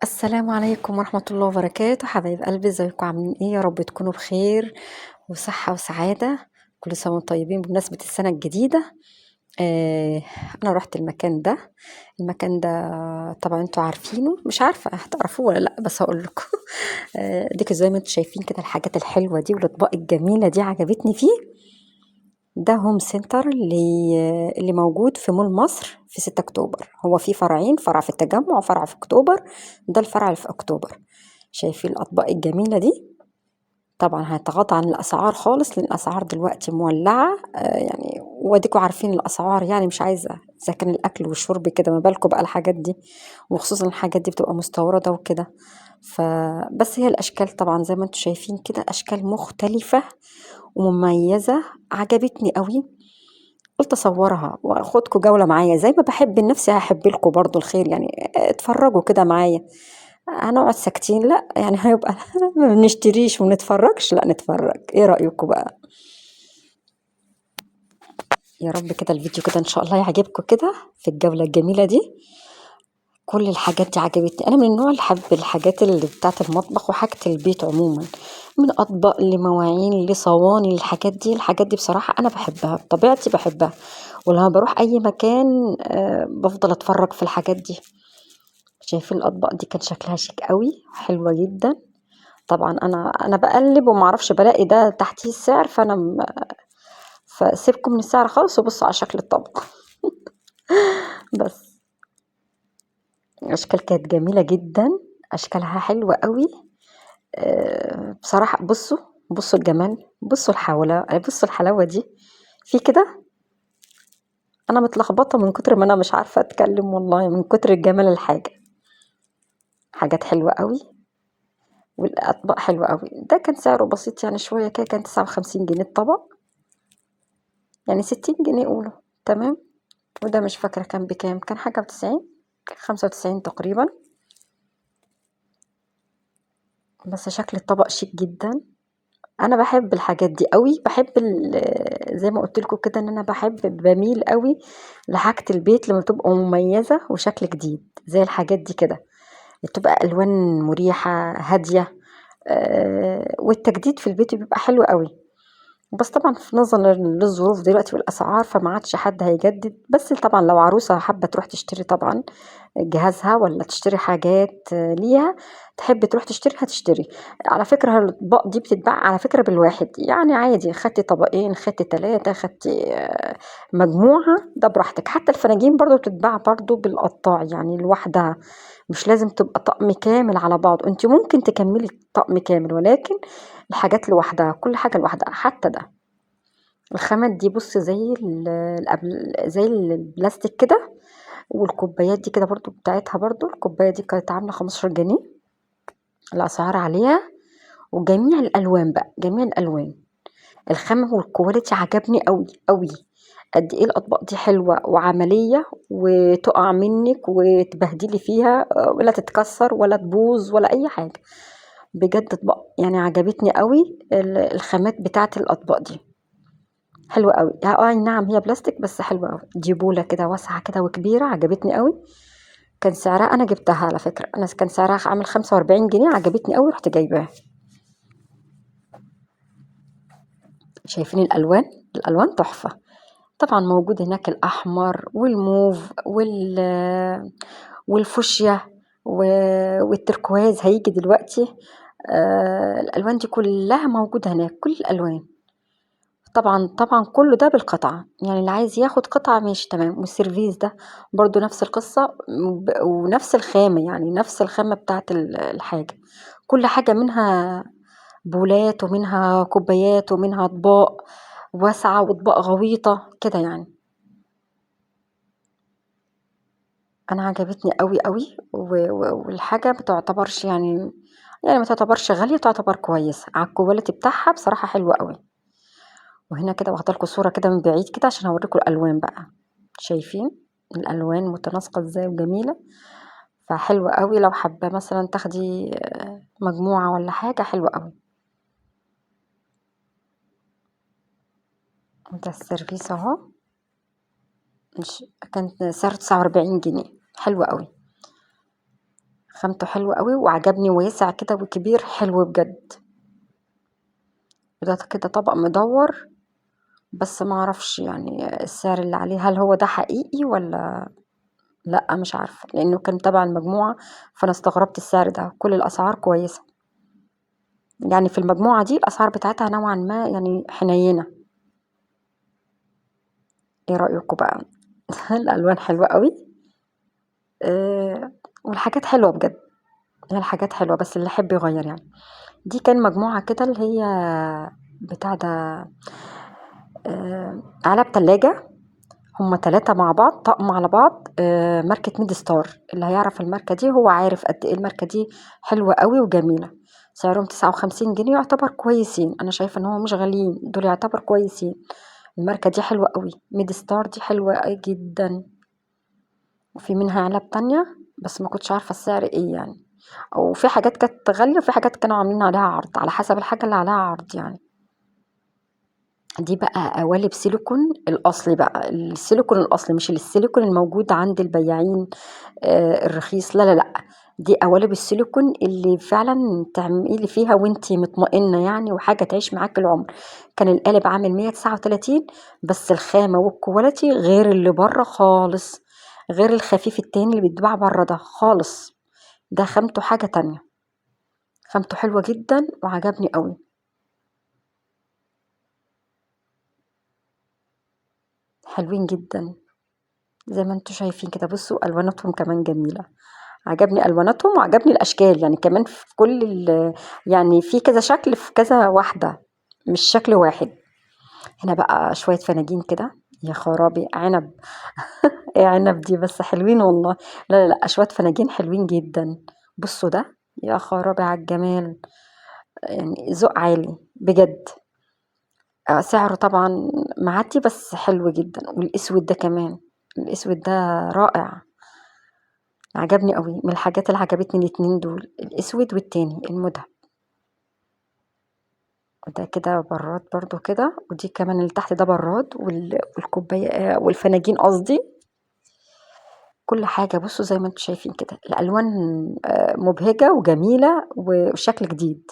السلام عليكم ورحمة الله وبركاته، حبايب قلبي، ازيكم عاملين ايه؟ يا رب تكونوا بخير وصحة وسعادة. كل سنة وانتم طيبين بمناسبة السنة الجديدة. آه انا رحت المكان ده طبعا انتوا عارفينه، مش عارفة هتعرفوه ولا لا، بس هقول لكم. ديك زي ما انتوا شايفين كده الحاجات الحلوة دي والاطباق الجميلة دي عجبتني فيه. ده هوم سنتر اللي موجود في مول مصر في 6 اكتوبر. هو في فرعين، فرع في التجمع وفرع في اكتوبر. ده الفرع اللي في اكتوبر. شايفين الاطباق الجميله دي؟ طبعا هيتغاضى عن الاسعار خالص، لان الاسعار دلوقتي مولعه. يعني واديكوا عارفين الاسعار، يعني مش عايزه اذا كان الاكل والشرب كده، ما بالكم بقى الحاجات دي، وخصوصا الحاجات دي بتبقى مستورده وكده. فبس هي الاشكال طبعا زي ما انتم شايفين كده، اشكال مختلفه ومميزه، عجبتني قوي. قلت اصورها واخدكم جوله معايا، زي ما بحب نفسي هحب لكم برضو الخير يعني. اتفرجوا كده معايا. هنقعد ساكتين؟ لا يعني هيبقى ما بنشتريش ونتفرجش، لا نتفرج. ايه رأيكم بقى؟ يا رب كده الفيديو كده ان شاء الله يعجبكم كده في الجولة الجميلة دي. كل الحاجات دي عجبتني. انا من النوع اللي حب الحاجات اللي بتاعت المطبخ وحاجة البيت عموما، من اطباق لمواعين لصواني. الحاجات دي بصراحة انا بحبها، بطبيعتي بحبها. ولما بروح اي مكان بفضل اتفرج في الحاجات دي. شايفين الاطباق دي كان شكلها شيك قوي، حلوة جدا. طبعا انا بقلب وما اعرفش بلاقي ده تحتيه السعر، فسيبكم من السعر خالص وبصوا على شكل الطبق. بس اشكال كانت جميله جدا، اشكالها حلوه قوي. بصراحه بصوا الجمال، بصوا الحلاوه، بصوا الحلاوه دي. في كده انا متلخبطه من كتر ما انا مش عارفه اتكلم، والله من كتر الجمال الحاجه. حاجات حلوه قوي، والاطباق حلوه قوي. ده كان سعره بسيط يعني شويه كده، كان 59 جنيه الطبق، يعني 60 جنيه قولوا. تمام. وده مش فاكرة كان بكام، كان حاجة و90، 95 تقريبا. بس شكل الطبق شيك جدا. انا بحب الحاجات دي قوي، بحب زي ما قلت لكم كده ان انا بميل قوي لحاجة البيت لما تبقى مميزة وشكل جديد زي الحاجات دي كده، تبقى الوان مريحة هادية. والتجديد في البيت بيبقى حلو قوي. بس طبعا في نظرا للظروف دلوقتي والاسعار، فما عادش حد هيجدد. بس طبعا لو عروسه حابه تروح تشتري طبعا جهازها، ولا تشتري حاجات ليها، تحب تروح تشتري هتشتري. على فكره الاطباق دي بتتباع على فكره بالواحد، يعني عادي خدتي طبقين، خدتي 3، خدتي مجموعه، ده براحتك. حتى الفناجين برضو بتتباع برضو بالقطاع يعني لوحدها، مش لازم تبقى طقم كامل على بعض. انت ممكن تكملي طقم كامل، ولكن الحاجات لوحدها، كل حاجة لوحدها. حتى ده الخامات دي بص زي البلاستيك كده. والكوبايات دي كده برضو بتاعتها، برضو الكوباية دي كانت عاملة 15 جنيه، الأسعار عليها. وجميع الألوان بقى، جميع الألوان. الخامة والكواليتي عجبني قوي قوي. قد ايه الأطباق دي حلوة وعملية، وتقع منك وتبهدلي فيها ولا تتكسر ولا تبوظ ولا أي حاجة. بجد اطباق يعني عجبتني قوي الخامات بتاعت الأطباق دي حلوة قوي. اي نعم هي بلاستيك بس حلوة قوي. دي بولة كده واسعة كده وكبيرة، عجبتني قوي. كان سعرها، انا جبتها على فكرة، انا كان سعرها عامل 45 جنيه، عجبتني قوي رحت جايباها. شايفين الالوان؟ الالوان تحفة. طبعا موجود هناك الاحمر والموف والفوشيا والتركواز هيجي دلوقتي. الالوان دي كلها موجودة هناك، كل الالوان. طبعا كله ده بالقطعة، يعني اللي عايز ياخد قطعة ماشي تمام. والسيرفيس ده برضو نفس القصة، ونفس الخامة، يعني نفس الخامة بتاعت الحاجة. كل حاجة منها بولات، ومنها كوبايات، ومنها اطباق واسعة واطباق غويطة كده يعني. انا عجبتني قوي قوي. والحاجة ما تعتبرش يعني ما تعتبرش غالية، تعتبر كويسة على الكواليتي بتاعها، بصراحة حلوة قوي. وهنا كده واخده لكم صورة كده من بعيد كده عشان اوريكم الالوان بقى. شايفين الالوان متناسقة ازاي وجميلة؟ فحلوة قوي لو حابة مثلا تاخدي مجموعة ولا حاجة، حلوة قوي. ده السيرفيس اهو. مش كان سعره 49 جنيه، حلوة قوي. خامته حلوة قوي وعجبني، واسع كده وكبير، حلو بجد. وده كده طبق مدور، بس ما اعرفش يعني السعر اللي عليه هل هو ده حقيقي ولا لا، مش عارفة، لانه كان تبع المجموعة، فانا استغربت السعر ده. كل الاسعار كويسة يعني في المجموعة دي، الاسعار بتاعتها نوعا ما يعني حنينة. ايه رأيكم بقى؟ الالوان حلوة قوي. والحاجات حلوة بجد. هي الحاجات حلوة بس اللي يحب يغير يعني. دي كان مجموعة كده اللي هي بتاع ده، علب تلاجة. هما 3 مع بعض، طقم على بعض، ماركة ميدي ستار. اللي هيعرف الماركة دي هو عارف قد ايه الماركة دي حلوة قوي وجميلة. سعرهم 59 جنيه، يعتبر كويسين. انا شايفة ان هو مش غاليين، دول يعتبر كويسين. الماركة دي حلوة قوي، ميدي ستار دي حلوة جدا. وفي منها علب تانية، بس ما كنتش عارفة السعر ايه يعني. وفي حاجات كانت غالية، وفي حاجات كانوا عاملين عليها عرض، على حسب الحاجة اللي عليها عرض يعني. دي بقى قوالب سيليكون الأصلي بقى، السيليكون الأصلي، مش السيليكون الموجود عند البياعين الرخيص، لا لا لا. دي قوالب السيليكون اللي فعلا تعملي فيها وانتي مطمئنة يعني، وحاجة تعيش معاك العمر. كان القالب عامل 139، بس الخامة والكواليتي غير اللي بره خالص، غير الخفيف التاني اللي بيتباع بره ده خالص. ده خامته حاجة تانية، خامته حلوة جدا وعجبني قوي. حلوين جدا زي ما انتوا شايفين كده. بصوا الواناتهم كمان جميلة، عجبني الواناتهم وعجبني الاشكال يعني كمان في كل يعني في كذا شكل، في كذا واحدة، مش شكل واحد. هنا بقى شوية فناجين كده، يا خرابي عنب. ايه عنب دي بس حلوين والله. لا لا لا، شوية فناجين حلوين جدا. بصوا ده، يا خرابي على الجمال. يعني ذوق عالي بجد. سعره طبعا معدي بس حلو جدا. والاسود ده كمان، الاسود ده رائع، عجبني قوي. من الحاجات اللي عجبتني الاتنين دول، الاسود والتاني المدهب. ده كده براد برضو كده، ودي كمان اللي تحت ده براد، والكوباية والفناجين قصدي. كل حاجة بصوا زي ما انتم شايفين كده، الألوان مبهجة وجميلة وشكل جديد.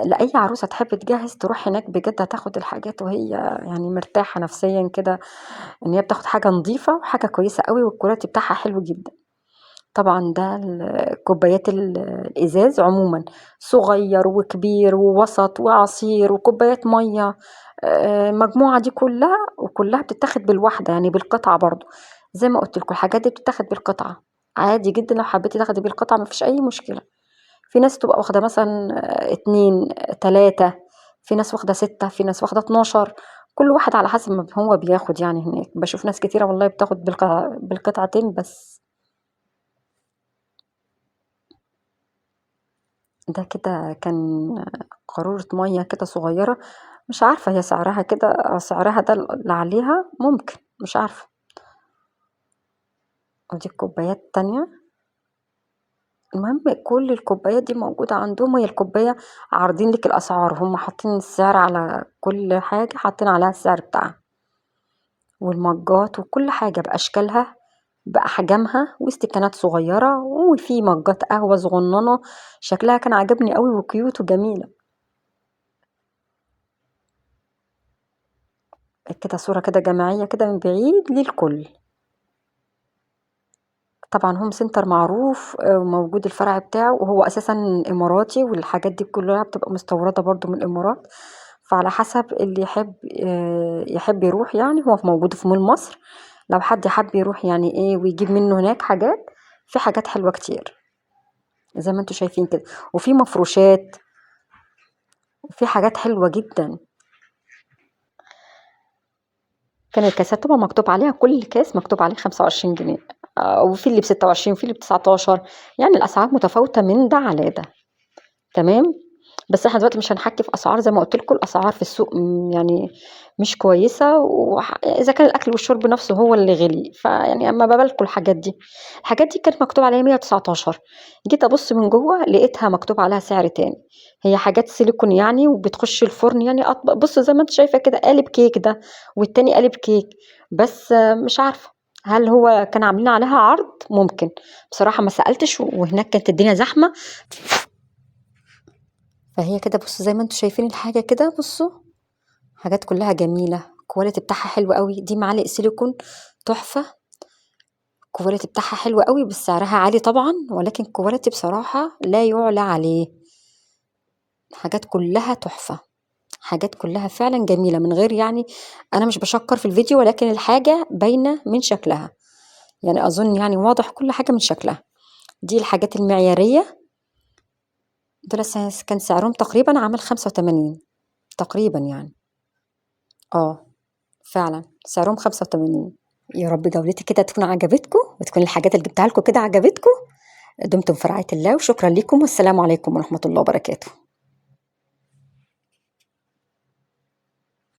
لأي عروسة تحب تجهز تروح هناك بجد، هتاخد الحاجات وهي يعني مرتاحة نفسيا كده، ان هي بتاخد حاجة نظيفة وحاجة كويسة قوي، والكواليتي بتاعها حلو جدا. طبعا ده كوبايات الإزاز عموما، صغير وكبير ووسط وعصير وكوبايات مية. المجموعة دي كلها، وكلها بتتاخد بالواحدة يعني بالقطعة برضو. زي ما قلت لكم الحاجات دي بتتاخد بالقطعة عادي جدا، لو حبيتي تاخدي بالقطعة مفيش أي مشكلة. في ناس تبقى واخدة مثلا 2 3، في ناس واخدة 6، في ناس واخدة 12. كل واحد على حسب ما هو بياخد يعني. هناك بشوف ناس كتيرة والله بتاخد بالقطعتين بس. ده كده كان قارورة مية كده صغيرة، مش عارفة هي سعرها كده، سعرها ده اللي عليها ممكن، مش عارفة. ودي الكوبايات التانية. المهم كل الكوبايات دي موجودة عندهم. هي الكوباية عارضين لك الأسعار، هم حاطين السعر على كل حاجة، حاطين عليها السعر بتاعها. والمجات وكل حاجة بأشكالها بأحجامها، واستكانات صغيرة، وفي مجات قهوة صغننة. شكلها كان عجبني قوي وكيوت وجميلة. كده صورة كده جماعية كده من بعيد للكل. طبعًا هوم سنتر معروف، موجود الفرع بتاعه، وهو أساسًا إماراتي، والحاجات دي كلها بتبقى مستوردة برضه من الإمارات. فعلى حسب اللي يحب يروح يعني. هو موجود في مول مصر، لو حد حب يروح يعني إيه ويجيب منه هناك حاجات. في حاجات حلوة كتير زي ما أنتم شايفين كده، وفي مفروشات، وفي حاجات حلوة جدًا. كان الكاسات طبعًا مكتوب عليها، كل كاس مكتوب عليه 25 جنيه، وفي اللي ب26 وفي اللي ب19. يعني الأسعار متفاوتة من ده على ده. تمام. بس إحنا دلوقتي مش هنحكي في أسعار، زي ما قُلت لكم الأسعار في السوق يعني مش كويسة، إذا كان الأكل والشرب نفسه هو اللي غِلي، فيعني أما بالكم الحاجات دي. الحاجات دي كانت مكتوب عليها 119، جيت أبُص من جوّه لقيتها مكتوب عليها سعر تاني. هي حاجات سيليكون يعني، وبتخش الفرن يعني بُصّي زي ما أنتِ شايفة كده قالب كيك ده، والتاني قالب كيك، بس مش عارفة. هل هو كان عاملين عليها عرض؟ ممكن، بصراحة ما سألتش، وهناك كانت الدنيا زحمة. فهي كده بصوا زي ما انتوا شايفين الحاجة كده، بصوا حاجات كلها جميلة، الكواليتي بتاعها حلو قوي، دي معالق سيليكون تحفة، الكواليتي بتاعها حلو قوي، بس سعرها عالي طبعا، ولكن الكواليتي بصراحة لا يعلى عليه، حاجات كلها تحفة، حاجات كلها فعلا جميلة من غير يعني، أنا مش بشكر في الفيديو، ولكن الحاجة باينة من شكلها، يعني أظن يعني واضح كل حاجة من شكلها. دي الحاجات المعيارية، دول كان سعرهم تقريبا عامل 85 تقريبا يعني. اه فعلا سعرهم 85. يا رب جولتي كده تكون عجبتكم، وتكون الحاجات اللي جبتها لكم كده عجبتكم. دمتم في رعاية الله، وشكرا لكم، والسلام عليكم ورحمة الله وبركاته.